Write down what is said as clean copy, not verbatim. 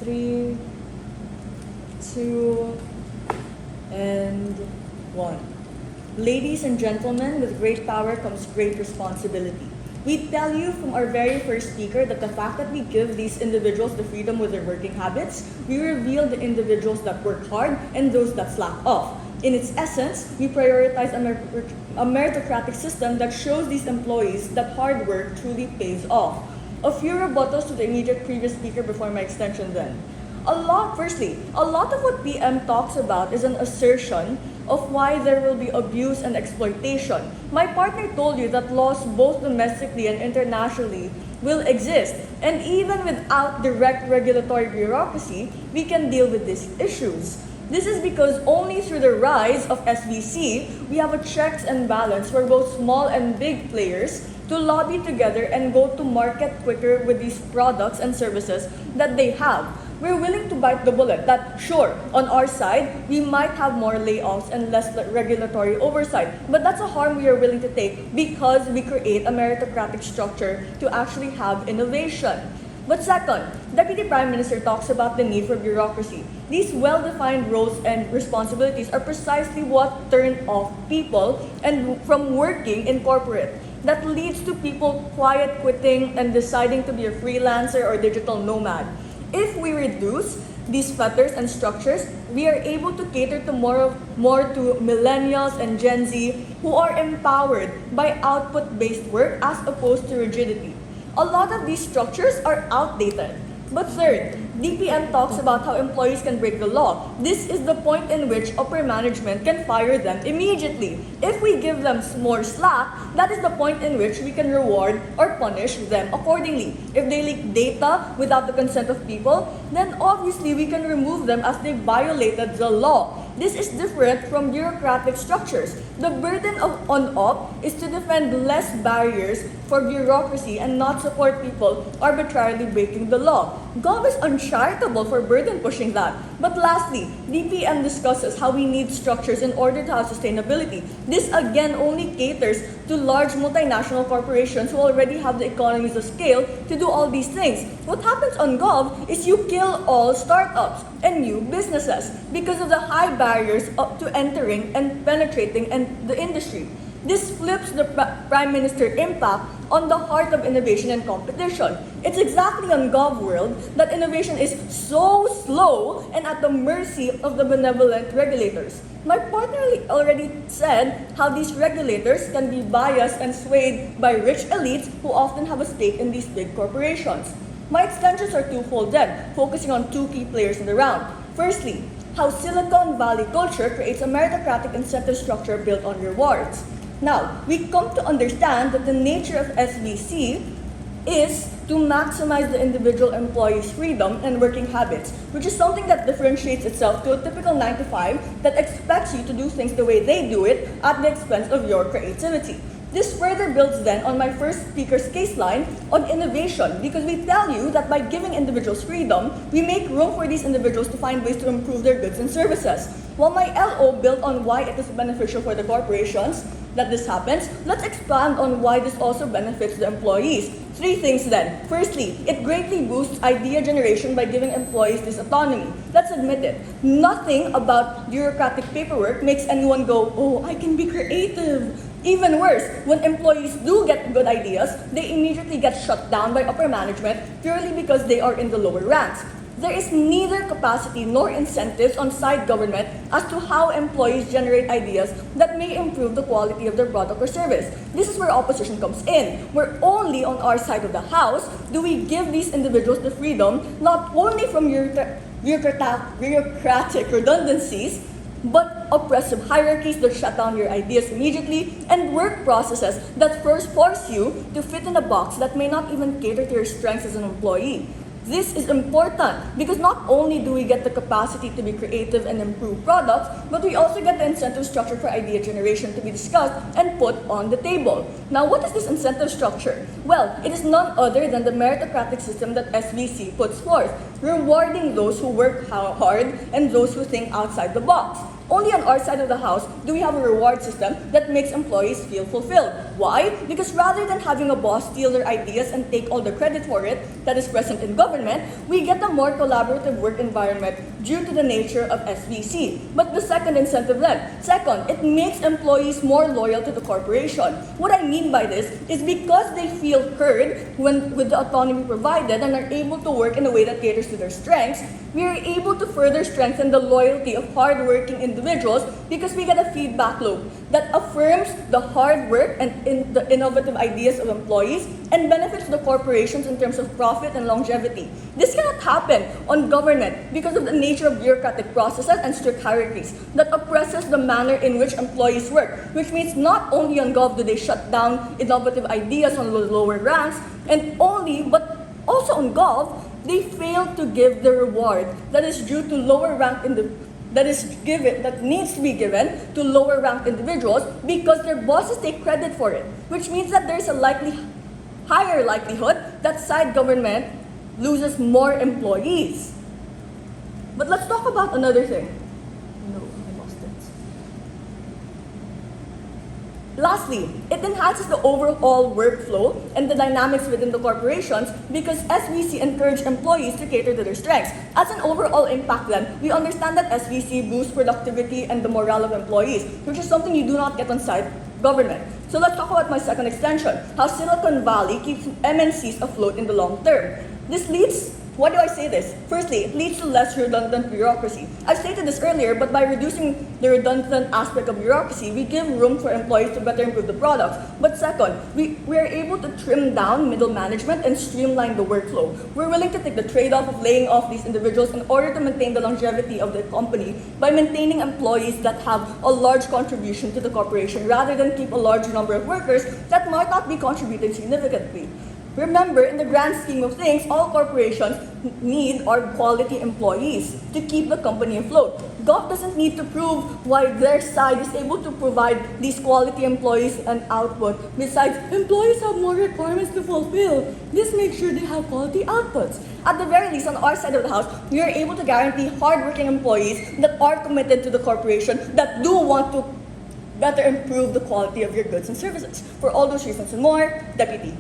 3, 2, and 1. Ladies and gentlemen, with great power comes great responsibility. We tell you from our very first speaker that the fact that we give these individuals the freedom with their working habits, we reveal the individuals that work hard and those that slack off. In its essence, we prioritize a meritocratic system that shows these employees that hard work truly pays off. A few rebuttals to the immediate previous speaker before my extension then. Firstly, a lot of what PM talks about is an assertion of why there will be abuse and exploitation. My partner told you that laws both domestically and internationally will exist, and even without direct regulatory bureaucracy, we can deal with these issues. This is because only through the rise of SVC, we have a checks and balance for both small and big players to lobby together and go to market quicker with these products and services that they have. We're willing to bite the bullet that, sure, on our side, we might have more layoffs and less regulatory oversight, but that's a harm we are willing to take because we create a meritocratic structure to actually have innovation. But second, Deputy Prime Minister talks about the need for bureaucracy. These well-defined roles and responsibilities are precisely what turn off people and from working in corporate. That leads to people quiet quitting and deciding to be a freelancer or digital nomad. If we reduce these fetters and structures, we are able to cater to more to millennials and Gen Z who are empowered by output-based work as opposed to rigidity. A lot of these structures are outdated. But third, DPM talks about how employees can break the law. This is the point in which upper management can fire them immediately. If we give them more slack, that is the point in which we can reward or punish them accordingly. If they leak data without the consent of people, then obviously we can remove them as they violated the law. This is different from bureaucratic structures. The burden on UP is to defend less barriers for bureaucracy and not support people arbitrarily breaking the law. Gov is uncharitable for burden pushing that. But lastly, DPM discusses how we need structures in order to have sustainability. This again only caters to large multinational corporations who already have the economies of scale to do all these things. What happens on Gov is you kill all startups and new businesses because of the high barriers up to entering and penetrating the industry. This flips the Prime Minister impact on the heart of innovation and competition. It's exactly on Gov world that innovation is so slow and at the mercy of the benevolent regulators. My partner already said how these regulators can be biased and swayed by rich elites who often have a stake in these big corporations. My extensions are twofold then, focusing on two key players in the round. Firstly, how Silicon Valley culture creates a meritocratic incentive structure built on rewards. Now, we come to understand that the nature of SVC is to maximize the individual employee's freedom and working habits, which is something that differentiates itself to a typical 9-to-5 that expects you to do things the way they do it at the expense of your creativity. This further builds then on my first speaker's case line on innovation, because we tell you that by giving individuals freedom, we make room for these individuals to find ways to improve their goods and services. While my LO built on why it is beneficial for the corporations that this happens, let's expand on why this also benefits the employees. Three things then. Firstly, it greatly boosts idea generation by giving employees this autonomy. Let's admit it. Nothing about bureaucratic paperwork makes anyone go, oh, I can be creative. Even worse, when employees do get good ideas, they immediately get shut down by upper management purely because they are in the lower ranks. There is neither capacity nor incentives on side government as to how employees generate ideas that may improve the quality of their product or service. This is where opposition comes in, where only on our side of the house do we give these individuals the freedom not only from bureaucratic redundancies, but oppressive hierarchies that shut down your ideas immediately, and work processes that first force you to fit in a box that may not even cater to your strengths as an employee. This is important because not only do we get the capacity to be creative and improve products, but we also get the incentive structure for idea generation to be discussed and put on the table. Now, what is this incentive structure? Well, it is none other than the meritocratic system that SVC puts forth, rewarding those who work hard and those who think outside the box. Only on our side of the house do we have a reward system that makes employees feel fulfilled. Why? Because rather than having a boss steal their ideas and take all the credit for it that is present in government, we get a more collaborative work environment due to the nature of SVC. But the second incentive then, second, it makes employees more loyal to the corporation. What I mean by this is because they feel heard with the autonomy provided and are able to work in a way that caters to their strengths, we are able to further strengthen the loyalty of hardworking individuals because we get a feedback loop that affirms the hard work and the innovative ideas of employees and benefits the corporations in terms of profit and longevity. This cannot happen on government because of the nature of bureaucratic processes and strict hierarchies that oppresses the manner in which employees work, which means not only on Gov do they shut down innovative ideas on the lower ranks, but also on Gov, they fail to give the reward that is due to lower rank that needs to be given to lower ranked individuals because their bosses take credit for it, which means that there's a higher likelihood that side government loses more employees. But let's talk about another thing. No, I lost it. Lastly, it enhances the overall workflow and the dynamics within the corporations because SVC encourage employees to cater to their strengths. As an overall impact then, we understand that SVC boosts productivity and the morale of employees, which is something you do not get on site government. So let's talk about my second extension, how Silicon Valley keeps MNCs afloat in the long term. Why do I say this? Firstly, it leads to less redundant bureaucracy. I've stated this earlier, but by reducing the redundant aspect of bureaucracy, we give room for employees to better improve the products. But second, we are able to trim down middle management and streamline the workflow. We're willing to take the trade-off of laying off these individuals in order to maintain the longevity of the company by maintaining employees that have a large contribution to the corporation rather than keep a large number of workers that might not be contributing significantly. Remember, in the grand scheme of things, all corporations need are quality employees to keep the company afloat. Gov doesn't need to prove why their side is able to provide these quality employees and output. Besides, employees have more requirements to fulfill. This makes sure they have quality outputs. At the very least, on our side of the house, we are able to guarantee hardworking employees that are committed to the corporation, that do want to better improve the quality of your goods and services. For all those reasons and more, Deputy.